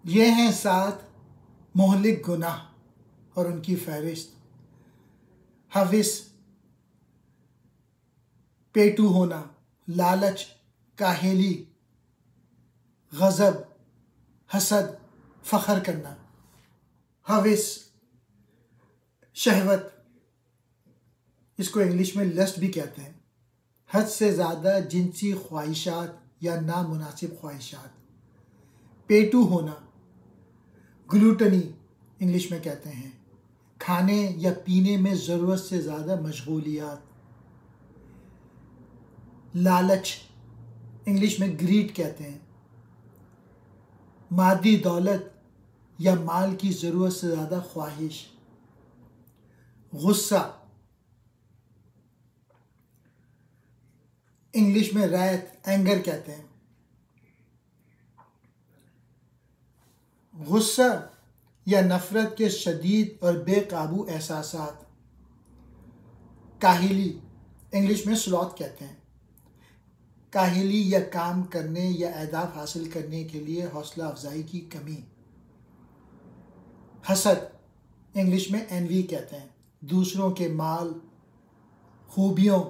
ये हैं 7 मोहलिक गुनाह और उनकी फहरिस्त। हविस, पेटू होना, लालच, काहेली, गज़ब, हसद, फ़ख्र करना। हविस शहवत, इसको इंग्लिश में लस्ट भी कहते हैं। हद से ज़्यादा जिनसी ख्वाहिशात या नामुनासिब ख्वाहिशात। पेटू होना, ग्लूटनी इंग्लिश में कहते हैं, खाने या पीने में ज़रूरत से ज़्यादा मशगूलियात। लालच इंग्लिश में ग्रीड कहते हैं, मादी दौलत या माल की ज़रूरत से ज़्यादा ख्वाहिश। गुस्सा इंग्लिश में रैथ, एंगर कहते हैं। गुस्सा या नफ़रत के शदीद और बेकाबू एहसासात। काहिली इंग्लिश में स्लॉथ कहते हैं, काहिली या काम करने या अहदाफ हासिल करने के लिए हौसला अफजाई की कमी। हसद इंग्लिश में एनवी कहते हैं, दूसरों के माल, खूबियों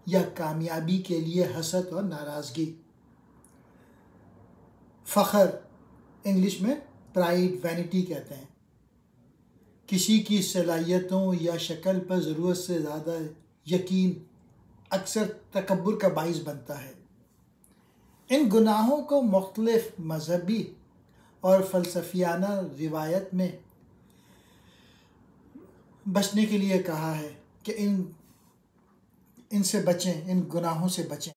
या कामयाबी के लिए हसद और नाराज़गी। फ़ख्र इंग्लिश में प्राइड, वैनिटी कहते हैं, किसी की सलाहियतों या शक्ल पर ज़रूरत से ज़्यादा यकीन अक्सर तकब्बुर का बाइस बनता है। इन गुनाहों को मुख्तलिफ मजहबी और फ़लसफ़ियाना रिवायत में बचने के लिए कहा है कि इनसे बचें, इन गुनाहों से बचें।